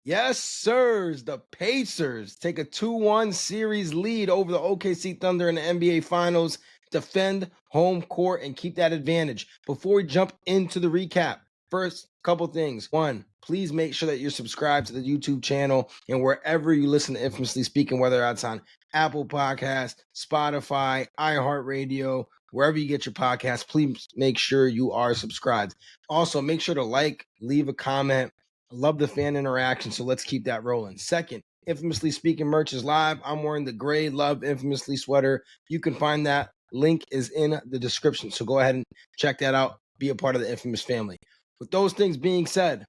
Yes, sirs. The Pacers take a 2-1 series lead over the OKC Thunder in the NBA Finals. Defend home court and keep that advantage. Before we jump into the recap, first, couple things. One, please make sure that you're subscribed to the YouTube channel and wherever you listen to Infamously Speaking, whether that's on Apple Podcasts, Spotify, iHeartRadio, wherever you get your podcasts, please make sure you are subscribed. Also, make sure to like, leave a comment. I love the fan interaction, so let's keep that rolling. Second, Infamously Speaking merch is live. I'm wearing the Gray Love Infamously sweater. You can find that. Link is in the description, so go ahead and check that out. Be a part of the Infamous family. With those things being said,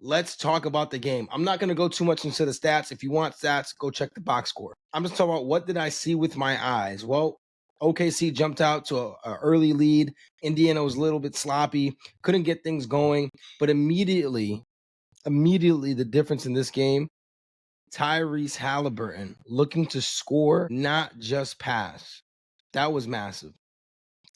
let's talk about the game. I'm not going to go too much into the stats. If you want stats, go check the box score. I'm just talking about what did I see with my eyes. Well, OKC jumped out to an early lead. Indiana was a little bit sloppy, couldn't get things going, but immediately the difference in this game, Tyrese Halliburton looking to score, not just pass. That was massive.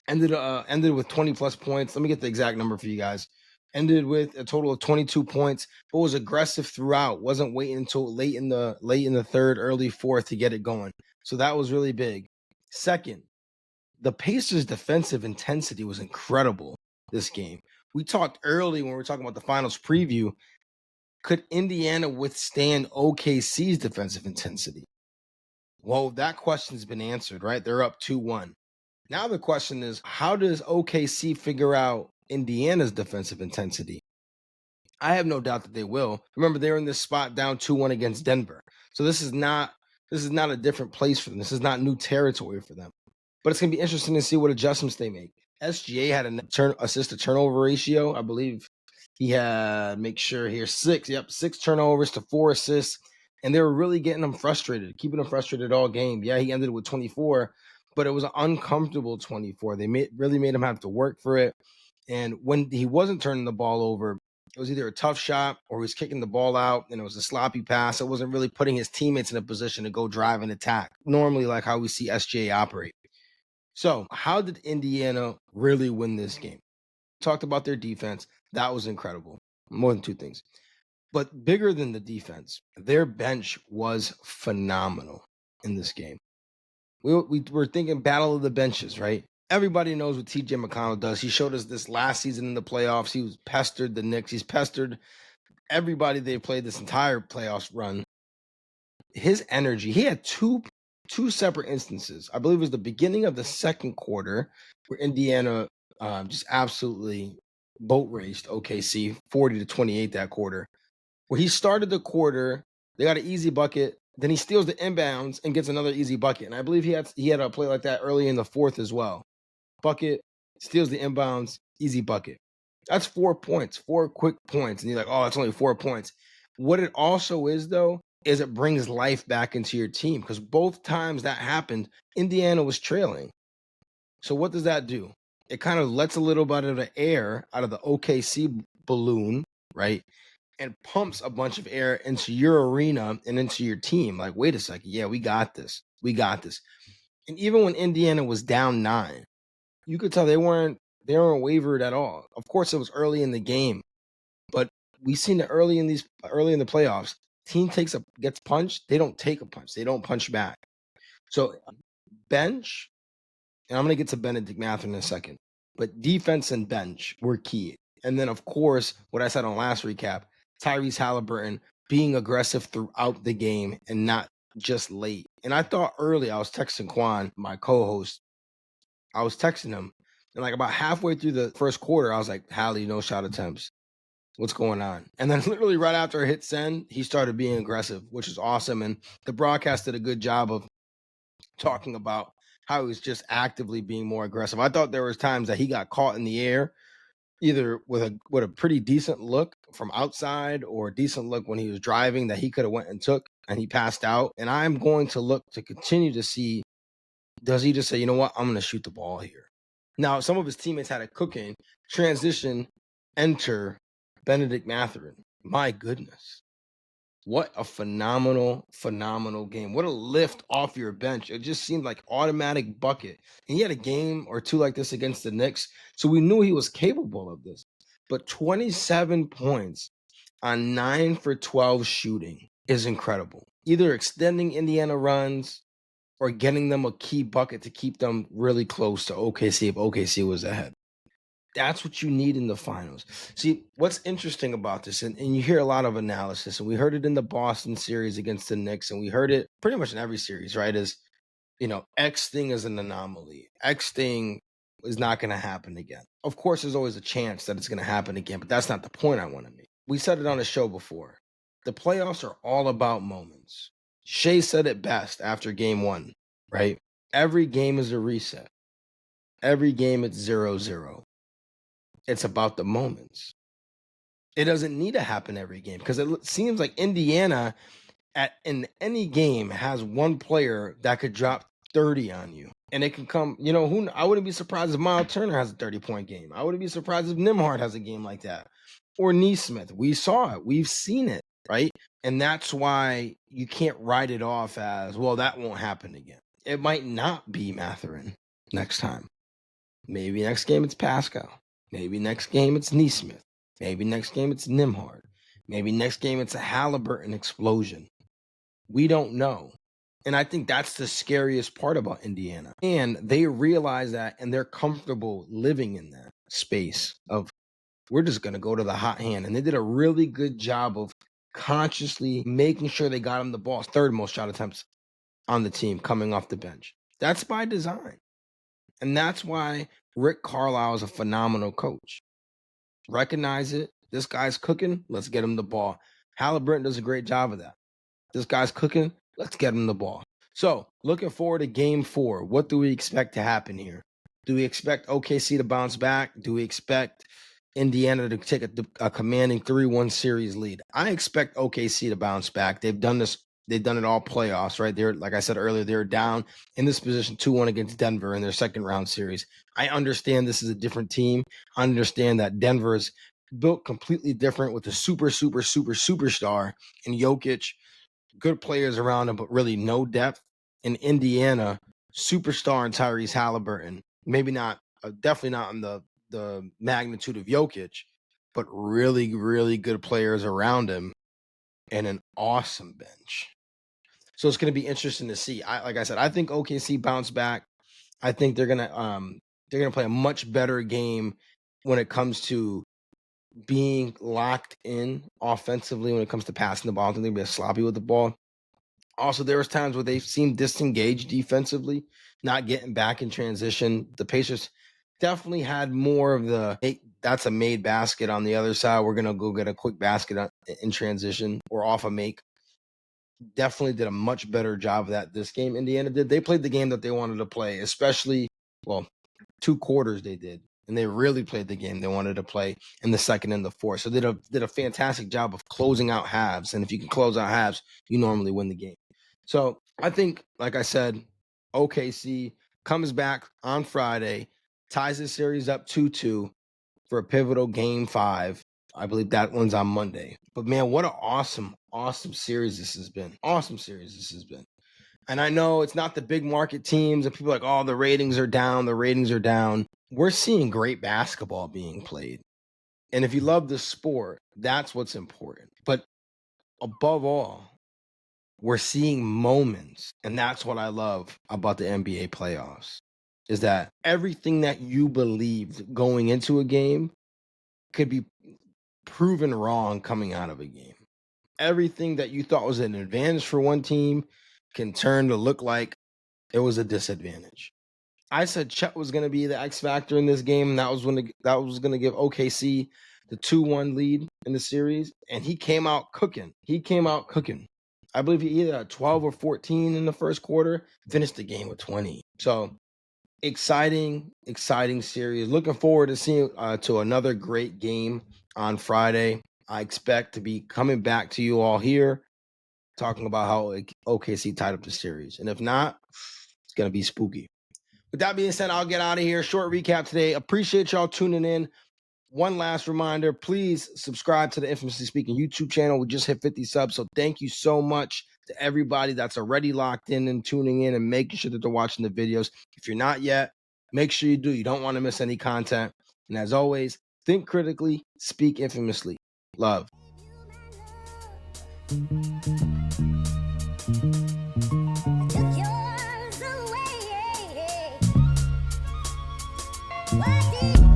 Ended with 20 plus points. Let me get the exact number for you guys. Ended with a total of 22 points, but was aggressive throughout. Wasn't waiting until late in the third, early fourth to get it going. So that was really big. Second, the Pacers' defensive intensity was incredible this game. We talked early when we were talking about the finals preview. Could Indiana withstand OKC's defensive intensity? Well, that question's been answered, right? They're up 2-1. Now the question is, how does OKC figure out Indiana's defensive intensity? I have no doubt that they will. Remember, they're in this spot down 2-1 against Denver. So this is not a different place for them. This is not new territory for them. But it's going to be interesting to see what adjustments they make. SGA had an assist to turnover ratio, I believe. He had, make sure here, 6 turnovers to 4 assists. And they were really getting him frustrated, keeping him frustrated all game. Yeah, he ended with 24, but it was an uncomfortable 24. They really made him have to work for it. And when he wasn't turning the ball over, it was either a tough shot or he was kicking the ball out and it was a sloppy pass. It wasn't really putting his teammates in a position to go drive and attack, normally like how we see SGA operate. So how did Indiana really win this game? Talked about their defense. That was incredible. More than two things. But bigger than the defense, their bench was phenomenal in this game. We were thinking battle of the benches, right? Everybody knows what TJ McConnell does. He showed us this last season in the playoffs. He was pestered the Knicks. He's pestered everybody they played this entire playoffs run. His energy, he had two separate instances. I believe it was the beginning of the second quarter where Indiana just absolutely boat raced OKC 40-28 that quarter. Where he started the quarter, they got an easy bucket. Then he steals the inbounds and gets another easy bucket. And I believe he had a play like that early in the fourth as well. Bucket, steals the inbounds, easy bucket. That's 4 points, 4 quick points. And you're like, oh, it's only 4 points. What it also is, though, is it brings life back into your team. Because both times that happened, Indiana was trailing. So what does that do? It kind of lets a little bit of the air out of the OKC balloon, right? And pumps a bunch of air into your arena and into your team. Like, wait a second. Yeah, we got this. We got this. And even when Indiana was down 9, you could tell they weren't wavered at all. Of course, it was early in the game, but we've seen it early in the playoffs. Team gets punched, they don't take a punch. They don't punch back. So bench, and I'm going to get to Bennedict Mathurin in a second, but defense and bench were key. And then, of course, what I said on last recap, Tyrese Halliburton being aggressive throughout the game and not just late. And I thought early, I was texting Quan, my co-host, I was texting him, and like about halfway through the first quarter, I was like, Hallie, no shot attempts. What's going on? And then literally right after I hit send, he started being aggressive, which is awesome. And the broadcast did a good job of talking about how he was just actively being more aggressive. I thought there was times that he got caught in the air, either with a pretty decent look from outside or a decent look when he was driving that he could have went and took, and he passed out. And I'm going to look to continue to see, does he just say, you know what, I'm going to shoot the ball here? Now, some of his teammates had it cooking. Transition, enter Bennedict Mathurin. My goodness. What a phenomenal game. What a lift off your bench. It just seemed like automatic bucket. And he had a game or two like this against the Knicks, so we knew he was capable of this. But 27 points on 9 for 12 shooting is incredible. Either extending Indiana runs or getting them a key bucket to keep them really close to OKC if OKC was ahead. That's what you need in the finals. See, what's interesting about this, and you hear a lot of analysis, and we heard it in the Boston series against the Knicks, and we heard it pretty much in every series, right? Is, X thing is an anomaly. X thing is not going to happen again. Of course, there's always a chance that it's going to happen again, but that's not the point I want to make. We said it on the show before. The playoffs are all about moments. Shea said it best after game 1, right? Every game is a reset. Every game it's 0-0. It's about the moments. It doesn't need to happen every game because it seems like Indiana in any game has one player that could drop 30 on you. And it can come, I wouldn't be surprised if Miles Turner has a 30-point game. I wouldn't be surprised if Nembhard has a game like that. Or Neesmith. We saw it. We've seen it, right? And that's why you can't write it off as, well, that won't happen again. It might not be Mathurin next time. Maybe next game it's Pascal. Maybe next game it's Neesmith. Maybe next game it's Nembhard. Maybe next game it's a Halliburton explosion. We don't know. And I think that's the scariest part about Indiana. And they realize that, and they're comfortable living in that space of, we're just going to go to the hot hand. And they did a really good job of consciously making sure they got him the ball. 3rd most shot attempts on the team coming off the bench. That's by design. And that's why Rick Carlisle is a phenomenal coach. Recognize it. This guy's cooking. Let's get him the ball. Halliburton does a great job of that. This guy's cooking. Let's get him the ball. So, looking forward to game 4. What do we expect to happen here? Do we expect OKC to bounce back? Do we expect Indiana to take a commanding 3-1 series lead? I expect OKC to bounce back. They've done this. They've done it all playoffs, right? They're, like I said earlier, they're down in this position 2-1 against Denver in their 2nd round series. I understand this is a different team. I understand that Denver is built completely different with a superstar in Jokic, good players around him, but really no depth. In Indiana, superstar in Tyrese Halliburton. Maybe not, definitely not on the magnitude of Jokic, but really, really good players around him and an awesome bench. So it's going to be interesting to see. Like I said, I think OKC bounce back. I think they're going to play a much better game when it comes to being locked in offensively when it comes to passing the ball. I don't think they're going to be sloppy with the ball. Also, there was times where they seemed disengaged defensively, not getting back in transition. The Pacers definitely had more of the, hey, that's a made basket on the other side. We're going to go get a quick basket in transition or off a make. Definitely did a much better job of that this game. Indiana did. They played the game that they wanted to play, especially, 2 quarters they did. And they really played the game they wanted to play in the 2nd and the 4th. So they did a fantastic job of closing out halves. And if you can close out halves, you normally win the game. So I think, like I said, OKC comes back on Friday, ties the series up 2-2 for a pivotal game 5. I believe that one's on Monday. But man, what an awesome series this has been. Awesome series this has been. And I know it's not the big market teams and people are like, oh, the ratings are down. The ratings are down. We're seeing great basketball being played. And if you love the sport, that's what's important. But above all, we're seeing moments. And that's what I love about the NBA playoffs, is that everything that you believed going into a game could be proven wrong coming out of a game. Everything that you thought was an advantage for one team can turn to look like it was a disadvantage. I said Chet was going to be the X factor in this game, and that was going to give OKC the 2-1 lead in the series, and he came out cooking. I believe he either had 12 or 14 in the first quarter, finished the game with 20. So exciting series. Looking forward to seeing to another great game on Friday. I expect to be coming back to you all here talking about how OKC tied up the series. And if not, it's going to be spooky. With that being said, I'll get out of here. Short recap today. Appreciate y'all tuning in. One last reminder, please subscribe to the Infamously Speaking YouTube channel. We just hit 50 subs, so thank you so much to everybody that's already locked in and tuning in and making sure that they're watching the videos. If you're not yet, make sure you do. You don't want to miss any content. And as always, think critically, speak infamously. Love. Took yours away. What did